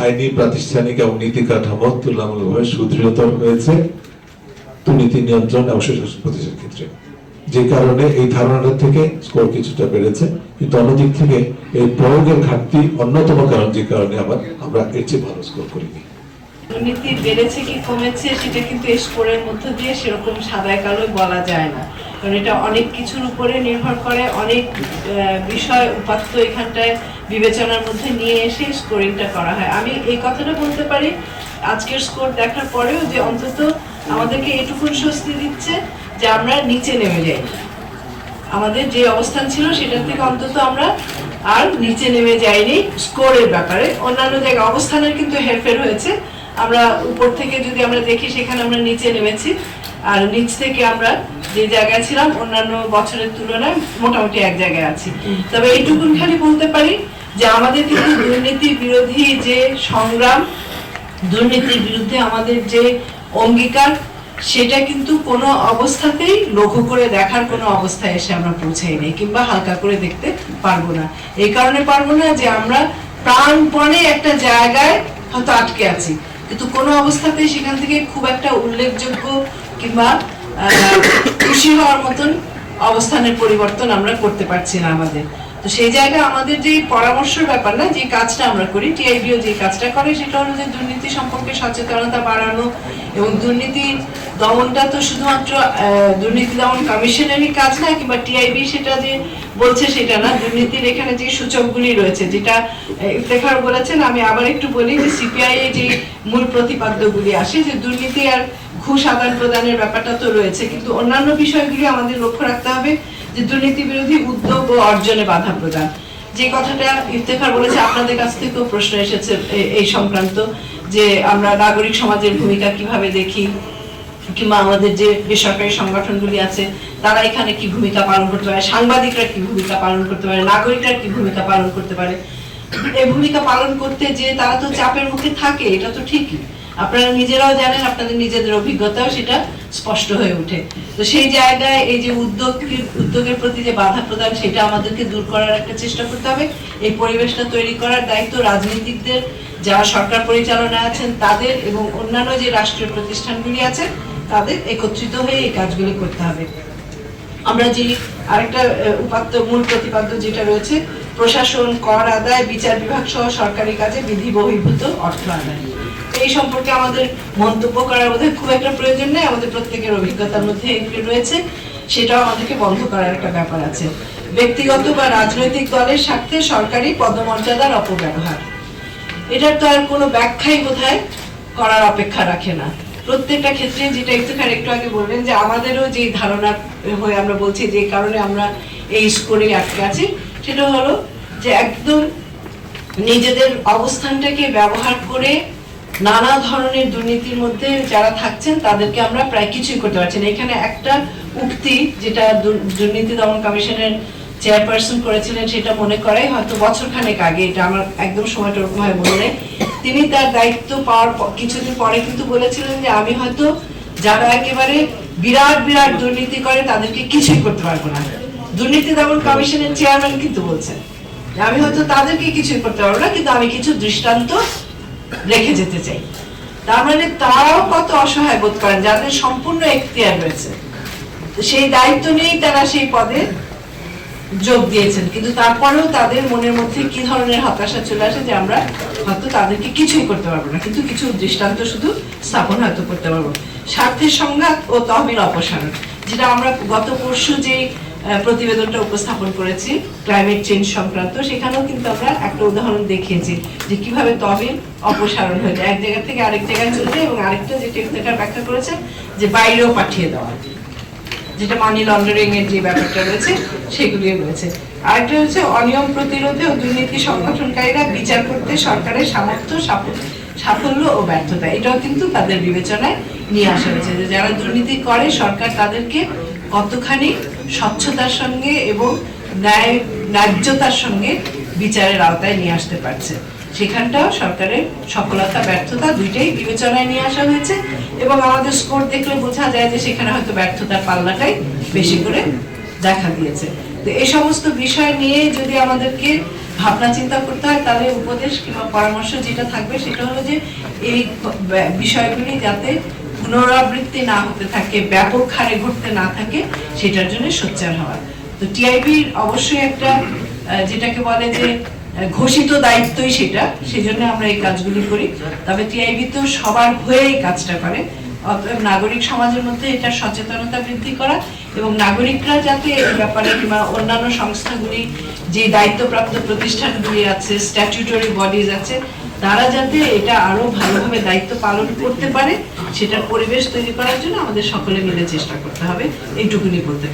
আইনি, প্রাতিষ্ঠানিক এবং নীতি কাঠামো তুলনামূলকভাবে সুদৃঢ়তর হয়েছে দুর্নীতি নিয়ন্ত্রণ এবং সুশাসন প্রতিষ্ঠার ক্ষেত্রে, যে কারণে এই ধারণাটা থেকে স্কোর কিছুটা বেড়েছে। কিন্তু অন্যদিক থেকে এই প্রয়োগের ঘাটতি অন্যতম কারণ, যে কারণে আবার আমরা এর চেয়ে ভালো স্কোর করিনি। দুর্নীতি বেড়েছে কি কমেছে সেটা কিন্তু এই স্কোরের মধ্য দিয়ে সেরকম সাদায় কালো বলা যায় না, কারণ এটা অনেক কিছুর উপরে নির্ভর করে, অনেক বিষয় উপাত্ত এখানটায় বিবেচনার মধ্যে নিয়ে এসে স্কোরিংটা করা হয়। আমি এই কথাটা বলতে পারি আজকের স্কোর দেখার পরেও যে অন্তত আমাদেরকে এটুকুন স্বস্তি দিচ্ছে যে আমরা নিচে নেমে যাই, আমাদের যে অবস্থান ছিল সেটার থেকে অন্তত আমরা আর নিচে নেমে যাইনি স্কোরের ব্যাপারে। অন্যান্য জায়গায় অবস্থানের কিন্তু হেরফের হয়েছে, আমরা উপর থেকে যদি আমরা দেখি সেখানে আমরা নিচে নেমেছি, আর নিচ থেকে আমরা যে জায়গায় ছিলাম অন্যান্য বছরের তুলনায় মোটামুটি এক জায়গায় আছি। তবে এইটুকুন খালি বলতে পারি যে আমাদের কিন্তু দুর্নীতি বিরোধী যে সংগ্রাম, দুর্নীতির বিরুদ্ধে আমাদের যে অঙ্গীকার, সেটা কিন্তু কোনো অবস্থাতেই লঘু করে দেখার কোনো অবস্থায় এসে আমরা পৌঁছাই নাই, কিংবা হালকা করে দেখতে পারবো না। এই কারণে পারবো না যে আমরা প্রাণপণে একটা জায়গায় হয়তো আটকে আছি, কিন্তু কোনো অবস্থাতেই সেখান থেকে খুব একটা উল্লেখযোগ্য কিংবা খুশি হওয়ার মতন অবস্থানের পরিবর্তন আমরা করতে পারছি না আমাদের। তো সেই জায়গায় আমাদের যে পরামর্শের ব্যাপার না, যে কাজটা আমরা করি, টিআইবিও যে কাজটা করে সেটা হলো যে দুর্নীতি সম্পর্কে সচেতনতা বাড়ানো, এবং দুর্নীতি দমনটা তো শুধুমাত্র দুর্নীতি দমন কমিশনেরই কাজ না, কিংবা টিআইবি সেটা যে বলছে সেটা না। দুর্নীতির এখানে যে সূচকগুলি রয়েছে, যেটা ইফতেখার বলেছেন, আমি আবার একটু বলি যে সিপিআই এ যে মূল প্রতিপাদ্যগুলি আসে, যে দুর্নীতি আর ঘুষ আদান প্রদানের ব্যাপারটা তো রয়েছে, কিন্তু অন্যান্য বিষয়গুলি আমাদের লক্ষ্য রাখতে হবে, যে দুর্নীতি বিরোধী উদ্যোগ ও অর্জনে বাধা প্রদান। যে কথাটা ইফতেখার বলেছে, আপনাদের কাছ থেকেও প্রশ্ন এসেছে এই সংক্রান্ত, যে আমরা নাগরিক সমাজের ভূমিকা কিভাবে দেখি, কিংবা আমাদের যে বেসরকারি সংগঠনগুলি আছে তারা এখানে কি ভূমিকা পালন করতে পারে, সাংবাদিকরা কি ভূমিকা পালন করতে পারে, নাগরিকরা কি ভূমিকা পালন করতে পারে। এই ভূমিকা পালন করতে যে তারা তো চাপের মুখে থাকে, এটা তো ঠিকই, আপনারা নিজেরাও জানেন, আপনাদের নিজেদের অভিজ্ঞতাও সেটা স্পষ্ট হয়ে ওঠে। তো সেই জায়গায় এই যে উদ্যোগের প্রতি যে বাধা প্রদান, সেটা আমাদেরকে দূর করার একটা চেষ্টা করতে হবে। এই পরিবেশটা তৈরি করার দায়িত্ব রাজনীতিকদের, যারা সরকার পরিচালনায় আছেন তাদের, এবং অন্যান্য যে রাষ্ট্রীয় প্রতিষ্ঠানগুলি আছে তাদের একত্রিত হয়ে এই কাজগুলি করতে হবে। আমরা যে আরেকটা উপাত্ত, মূল প্রতিপাদ্য যেটা রয়েছে, প্রশাসন, কর আদায়, বিচার বিভাগ সহ সরকারি কাজে বিধি বহির্ভূত অর্থ আদায়, এই সম্পর্কে আমাদের মন্তব্য করার মধ্যে খুব একটা প্রয়োজন নেই, আমাদের প্রত্যেকের অভিজ্ঞতার মধ্যে এগুলি রয়েছে, সেটাও আমাদেরকে বন্ধ করার একটা ব্যাপার আছে। ব্যক্তিগত বা রাজনৈতিক দলের স্বার্থে সরকারি পদমর্যাদার অপব্যবহার, এটার তো আর কোনো ব্যাখ্যাই বোধহয় করার অপেক্ষা রাখে না। প্রত্যেকটা ক্ষেত্রে, যেটা একটু আগে বললেন, যে আমাদেরও যে ধারণা হয়ে আমরা বলছি যে কারণে আমরা এই স্কোরে আটকে আছি, সেটা হলো যে একদম নিজেদের অবস্থানটাকে ব্যবহার করে নানা ধরনের দুর্নীতির মধ্যে যারা থাকছেন তাদেরকে আমরা প্রায় কিছুই করতে পারছি না। এখানে একটা উক্তি যেটা দুর্নীতি দমন কমিশনের চেয়ারপারসন করেছিলেন, সেটা মনে করাই হয়তো বছরখানেক আগে, এটা আমার একদম সময়টা ওরকম ভাবে মনে নেই। তিনি তার দায়িত্ব পাওয়ার কিছুদিন পরে কিন্তু বলেছিলেন যে আমি হয়তো যারা একেবারে বিরাট বিরাট দুর্নীতি করে তাদেরকে কিছুই করতে পারবো না। দুর্নীতি দমন কমিশনের চেয়ারম্যান কিন্তু বলছেন যে আমি হয়তো তাদেরকে কিছুই করতে পারবো না, কিন্তু আমি কিছু দৃষ্টান্ত রেখে যেতে চাই। তার মানে তারাও কত অসহায় বোধ করেন, যাদের সম্পূর্ণ এখতিয়ার রয়েছে, সেই দায়িত্ব নিয়েই তারা সেই পদে যোগ দিয়েছেন, কিন্তু তারপরেও তাদের মনের মধ্যে কি ধরনের হতাশা চলে আসে যে আমরা হয়তো তাদেরকে কিছুই করতে পারবো না, কিন্তু কিছু দৃষ্টান্ত শুধু স্থাপন হয়তো করতে পারবো। স্বার্থের সংঘাত ও তহবিল অপসারণ, যেটা আমরা গত পরশু যে প্রতিবেদনটা উপস্থাপন করেছি ক্লাইমেট চেঞ্জ সংক্রান্ত, সেখানেও কিন্তু আমরা একটা উদাহরণ দেখিয়েছি যে কিভাবে তহবিল অপসারণ হয়ে যায়, এক জায়গা থেকে আরেক জায়গায় চলে যায়, এবং আরেকটা যে টেকনিক্যাল ব্যাখ্যা করেছে যে বাইরেও পাঠিয়ে দেওয়া, যেটা মানি লন্ডারিং এর যে ব্যাপারটা রয়েছে সেগুলিও রয়েছে। আরেকটা হচ্ছে অনিয়ম প্রতিরোধে ও দুর্নীতি সংগঠনকারীরা বিচার করতে সরকারের সামর্থ্য, সাফল্য ও ব্যর্থতা, এটাও কিন্তু তাদের বিবেচনায় নিয়ে আসা হয়েছে, যে যারা দুর্নীতি করে সরকার তাদেরকে কতখানি স্বচ্ছতার সঙ্গে এবং ন্যায্যতার সঙ্গে বিচারের আওতায় নিয়ে আসতে পারছে, সেখানটাও সরকারের সফলতা ব্যর্থতা দুইটাই বিবেচনায় নিয়ে আসা হয়েছে। এবং আমাদের স্কোর দেখলে বোঝা যায় যে সেখানে হয়তো ব্যর্থতার পাল্লাটাই বেশি করে দেখা দিয়েছে। তো এই সমস্ত বিষয় নিয়ে যদি আমাদেরকে ভাবনা চিন্তা করতে হয়, তাহলে উপদেশ কিংবা পরামর্শ যেটা থাকবে সেটা হলো যে এই বিষয়গুলি যাতে পুনরাবৃত্তি না হতে থাকে, ব্যাপক হারে ঘটতে না থাকে, সেটার জন্য সোচ্চার হওয়া। তো টিআইবির অবশ্যই একটা যেটাকে বলে যে ঘোষিত দায়িত্বই সেটা, সেজন্য আমরা এই কাজগুলি করি। তবে টিআইবি তো সবার হয়ে এই কাজটা করে, অতএব নাগরিক সমাজের মধ্যে এটা সচেতনতা বৃদ্ধি করা এবং নাগরিকরা যাতে এই ব্যাপারে কিংবা অন্যান্য সংস্থাগুলি যে দায়িত্বপ্রাপ্ত প্রতিষ্ঠানগুলি আছে, স্ট্যাটিউটরি বডিজ আছে, তারা যাতে এটা আরো ভালোভাবে দায়িত্ব পালন করতে পারে, সেটার পরিবেশ তৈরি করার জন্য আমাদের সকলে মিলে চেষ্টা করতে হবে, এইটুকুনি বলতে পারি।